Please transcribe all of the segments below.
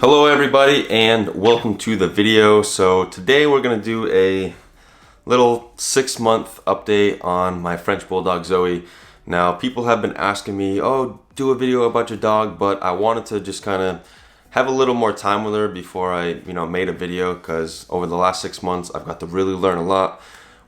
Hello everybody and welcome to the video. So today we're going to do a little 6-month update on my French Bulldog Zoey. Now people have been asking me, oh, do a video about your dog, but I wanted to just kind of have a little more time with her before I made a video, because over the last 6 months I've got to really learn a lot.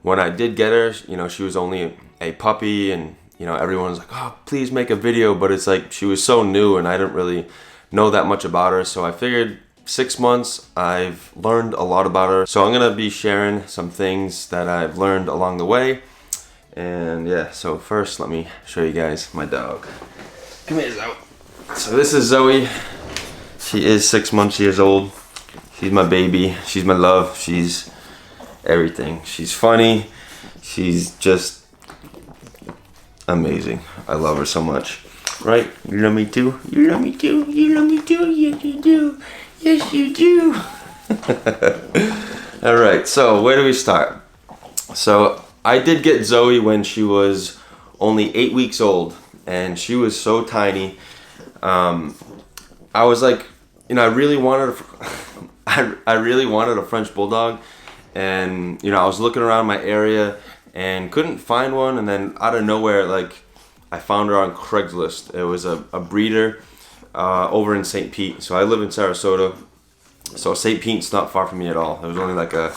When I did get her, she was only a puppy, and everyone was like, oh, please make a video, but it's like she was so new and I didn't really know that much about her. So I figured 6 months I've learned a lot about her, so I'm gonna be sharing some things that I've learned along the way. And yeah, so first let me show you guys my dog. Come here, Zoey. So this is Zoey. She is 6 months years old. She's my baby, she's my love, she's everything. She's funny, she's just amazing. I love her so much. Right? You love me too? You love me too? You love me too? Yes you do. Yes you do. Alright, so where do we start? So I did get Zoey when she was only 8 weeks old, and she was so tiny. I was like, I really wanted I really wanted a French Bulldog, and I was looking around my area and couldn't find one, and then out of nowhere, like, I found her on Craigslist. It was a breeder over in St. Pete. So I live in Sarasota, so St. Pete's not far from me at all. It was only like an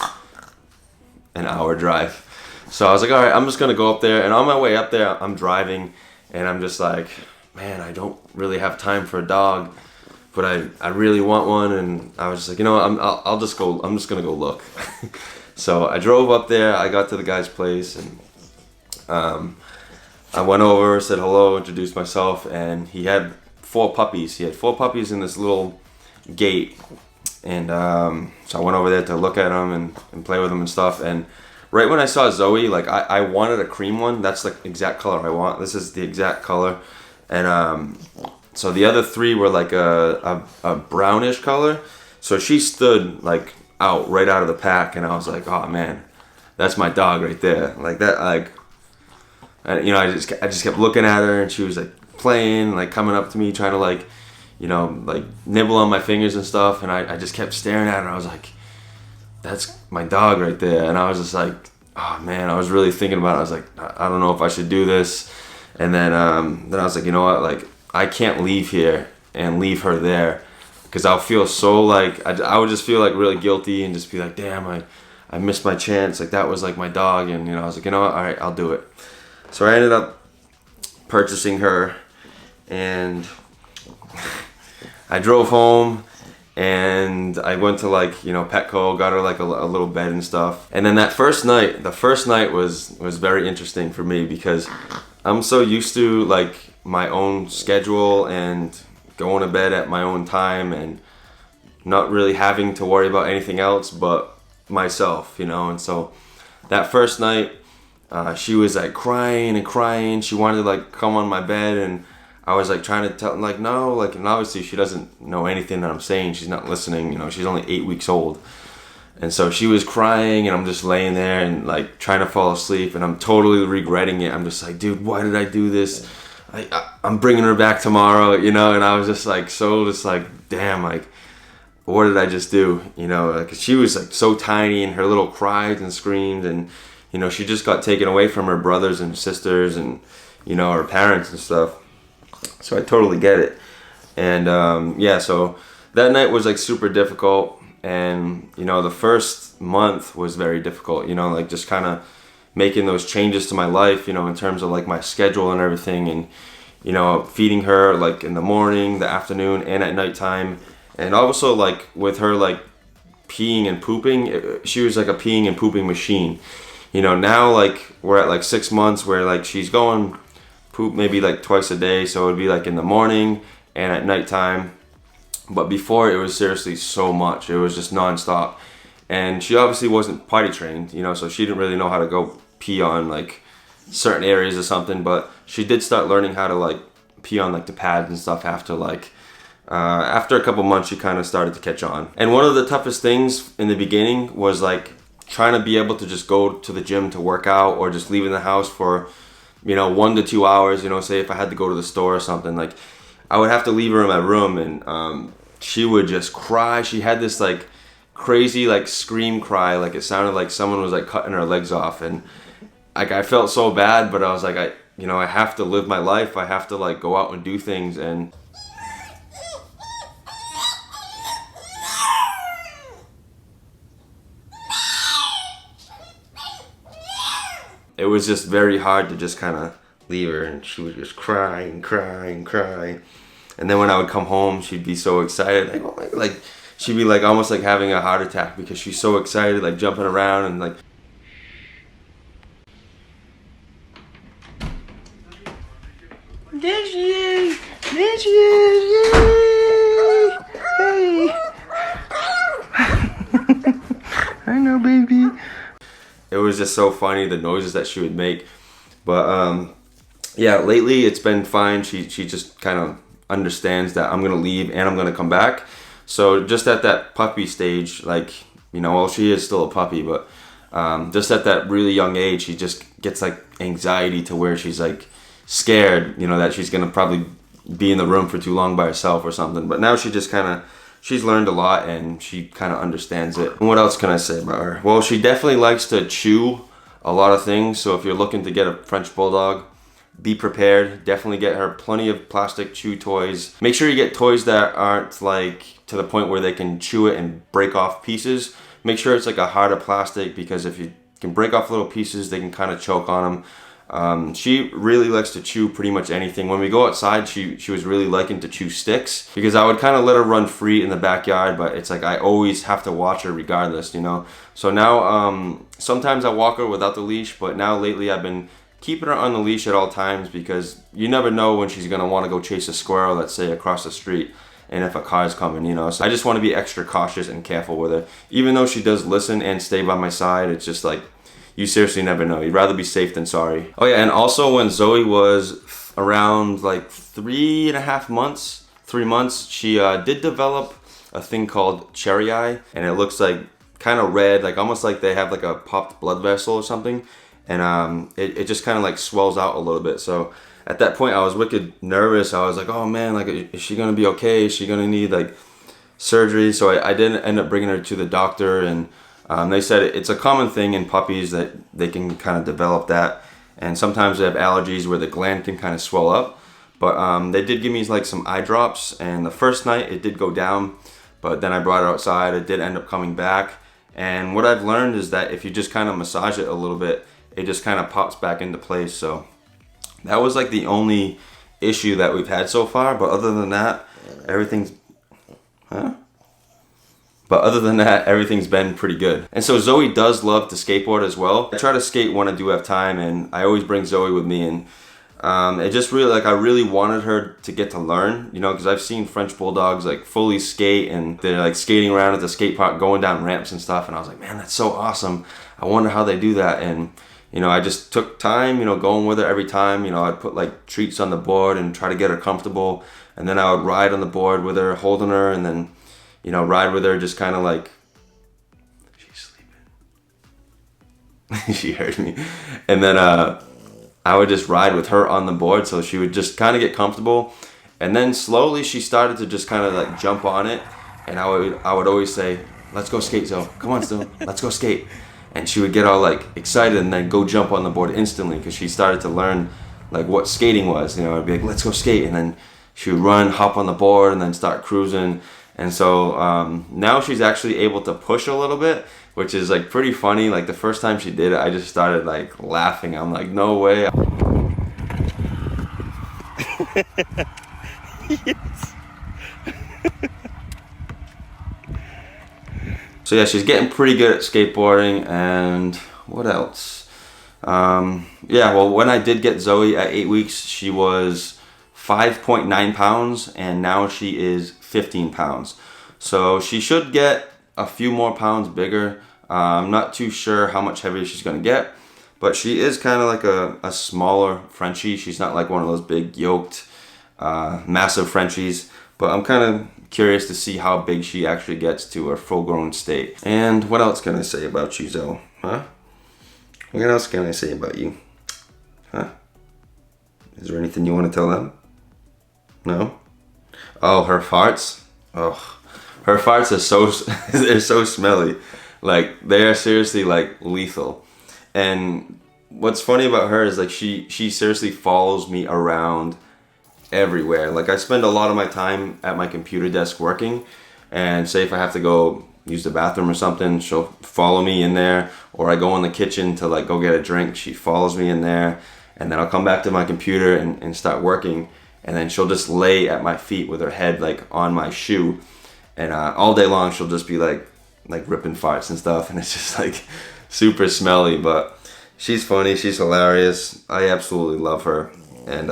hour drive. So I was like, all right, I'm just gonna go up there. And on my way up there, I'm driving, and I'm just like, man, I don't really have time for a dog, but I really want one. And I was just like, I'm just gonna go look. So I drove up there. I got to the guy's place, and I went over, said hello, introduced myself, and he had 4 puppies. He had 4 puppies in this little gate, and so I went over there to look at them and play with them and stuff. And right when I saw Zoey, like I wanted a cream one. That's the exact color I want. This is the exact color. And so the other 3 were like a brownish color. So she stood like right out of the pack, and I was like, oh man, that's my dog right there. Like that, like. And, I just kept looking at her, and she was like playing, like coming up to me, trying to like nibble on my fingers and stuff. And I just kept staring at her. I was like, that's my dog right there. And I was just like, oh man, I was really thinking about it. I was like, I don't know if I should do this. And then I was like, you know what, like I can't leave here and leave her there, because I'll feel so like, I would just feel like really guilty and just be like, damn, I missed my chance. Like that was like my dog. And I was like, you know what, all right, I'll do it. So I ended up purchasing her, and I drove home, and I went to like Petco, got her like a little bed and stuff. And then the first night was very interesting for me, because I'm so used to like my own schedule and going to bed at my own time and not really having to worry about anything else but myself, And so that first night, she was like crying and crying. She wanted to like come on my bed, and I was like trying to tell her, like, no, like, and obviously she doesn't know anything that I'm saying. She's not listening, she's only 8 weeks old. And so she was crying, and I'm just laying there and like trying to fall asleep, and I'm totally regretting it. I'm just like, dude, why did I do this? I'm bringing her back tomorrow, and I was just like, damn, like, what did I just do? Like, she was like so tiny, and her little cries and screams, and she just got taken away from her brothers and sisters and, her parents and stuff. So I totally get it. And yeah, so that night was like super difficult. And, the first month was very difficult, like just kind of making those changes to my life, in terms of like my schedule and everything. And, feeding her like in the morning, the afternoon, and at nighttime. And also like with her like peeing and pooping, she was like a peeing and pooping machine. Now like we're at like 6 months where like she's going poop maybe like twice a day, so it'd be like in the morning and at nighttime. But before, it was seriously so much. It was just nonstop. And she obviously wasn't potty trained, so she didn't really know how to go pee on like certain areas or something. But she did start learning how to like pee on like the pads and stuff after a couple months. She kind of started to catch on. And one of the toughest things in the beginning was like trying to be able to just go to the gym to work out, or just leaving the house for 1 to 2 hours. Say if I had to go to the store or something, like I would have to leave her in my room, and she would just cry. She had this like crazy like scream cry, like it sounded like someone was like cutting her legs off, and like I felt so bad, but I was like, I have to live my life. I have to like go out and do things. And it was just very hard to just kind of leave her, and she would just cry and cry and cry. And then when I would come home, she'd be so excited, like, oh my, like she'd be like almost like having a heart attack because she's so excited, like jumping around and like. There she is! There she is! Yay! Hey! I know, baby. It was just so funny, the noises that she would make. But yeah, lately it's been fine. She just kind of understands that I'm gonna leave and I'm gonna come back. So just at that puppy stage, like, well, she is still a puppy, but just at that really young age, she just gets like anxiety to where she's like scared, that she's gonna probably be in the room for too long by herself or something. But now she just she's learned a lot and she kind of understands it. And what else can I say about her? Well, she definitely likes to chew a lot of things. So if you're looking to get a French Bulldog, be prepared. Definitely get her plenty of plastic chew toys. Make sure you get toys that aren't like to the point where they can chew it and break off pieces. Make sure it's like a harder plastic, because if you can break off little pieces, they can kind of choke on them. She really likes to chew pretty much anything. When we go outside, she was really liking to chew sticks, because I would kind of let her run free in the backyard, but it's like I always have to watch her regardless, So now sometimes I walk her without the leash, but now lately I've been keeping her on the leash at all times, because you never know when she's gonna want to go chase a squirrel, let's say across the street, and if a car's coming, So I just want to be extra cautious and careful with her. Even though she does listen and stay by my side, it's just like, you seriously never know. You'd rather be safe than sorry. Oh yeah, and also when Zoey was around like 3.5 months, 3 months, she did develop a thing called cherry eye, and it looks like kind of red, like almost like they have like a popped blood vessel or something, and it just kind of like swells out a little bit. So at that point I was wicked nervous. I was like, oh man, like is she gonna be okay? Is she gonna need like surgery? So I didn't end up bringing her to the doctor, and they said it's a common thing in puppies that they can kind of develop that, and sometimes they have allergies where the gland can kind of swell up. But they did give me like some eye drops, and the first night it did go down, but then I brought her outside. It did end up coming back, and what I've learned is that if you just kind of massage it a little bit, it just kind of pops back into place. So that was like the only issue that we've had so far, but other than that, everything's been pretty good. And so Zoey does love to skateboard as well. I try to skate when I do have time, and I always bring Zoey with me, and it just really, like, I really wanted her to get to learn, because I've seen French Bulldogs like fully skate, and they're like skating around at the skate park, going down ramps and stuff, and I was like, man, that's so awesome. I wonder how they do that. And I just took time, going with her every time. I'd put like treats on the board and try to get her comfortable, and then I would ride on the board with her, holding her, and then ride with her, just kind of like, she's sleeping. She heard me. And then I would just ride with her on the board, so she would just kind of get comfortable. And then slowly she started to just kind of like jump on it, and I would always say, let's go skate, Zoe. Come on, Zoe, let's go skate. And she would get all like excited and then go jump on the board instantly, because she started to learn like what skating was. I'd be like, let's go skate, and then she would run, hop on the board, and then start cruising. And so now she's actually able to push a little bit, which is like pretty funny. Like the first time she did it, I just started like laughing. I'm like, no way. Yes. So yeah, she's getting pretty good at skateboarding. And what else? Yeah, well, when I did get Zoey at 8 weeks, she was 5.9 pounds, and now she is 15 pounds. So she should get a few more pounds bigger. I'm not too sure how much heavier she's gonna get, but she is kind of like a smaller Frenchie. She's not like one of those big yoked, massive Frenchies, but I'm kind of curious to see how big she actually gets to her full grown state. And what else can I say about you, Zoe? Huh? What else can I say about you? Huh? Is there anything you want to tell them? No? Oh, her farts? Oh, her farts are so they're so smelly. Like they are seriously like lethal. And what's funny about her is like she seriously follows me around everywhere. Like I spend a lot of my time at my computer desk working, and say if I have to go use the bathroom or something, she'll follow me in there, or I go in the kitchen to like go get a drink, she follows me in there, and then I'll come back to my computer and start working, and then she'll just lay at my feet with her head like on my shoe, and all day long she'll just be like ripping farts and stuff, and it's just like super smelly. But she's funny, she's hilarious, I absolutely love her. And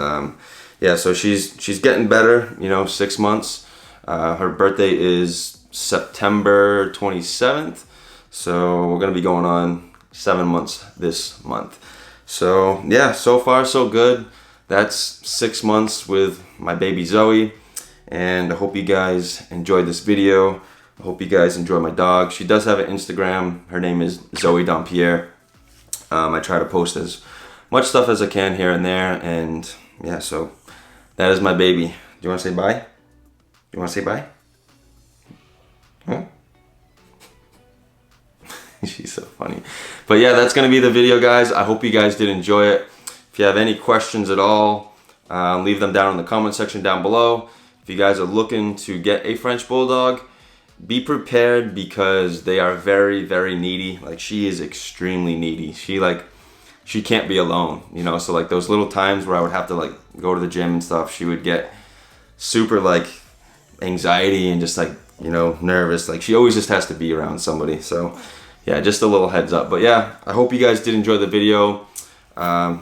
yeah, so she's getting better, you know, 6 months. Her birthday is September 27th, so we're gonna be going on 7 months this month. So yeah, so far so good. That's 6 months with my baby Zoey, and I hope you guys enjoyed this video. I hope you guys enjoy my dog. She does have an Instagram. Her name is Zoey Dompierre. I try to post as much stuff as I can here and there, and yeah, so that is my baby. Do you want to say bye? You want to say bye? Huh? She's so funny. But yeah, that's going to be the video, guys. I hope you guys did enjoy it. If you have any questions at all, leave them down in the comment section down below. If you guys are looking to get a French Bulldog, be prepared because they are very, very needy. Like she is extremely needy. She can't be alone, you know? So like those little times where I would have to like go to the gym and stuff, she would get super like anxiety and just like, you know, nervous. Like she always just has to be around somebody. So yeah, just a little heads up. But yeah, I hope you guys did enjoy the video.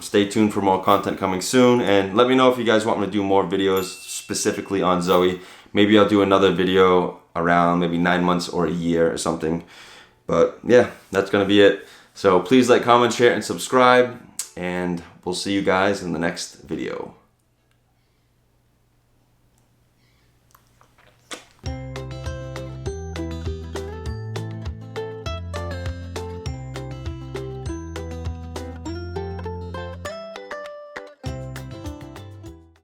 Stay tuned for more content coming soon, and let me know if you guys want me to do more videos specifically on Zoey. Maybe I'll do another video around maybe 9 months or a year or something. But yeah, that's gonna be it. So please like, comment, share, and subscribe, and we'll see you guys in the next video.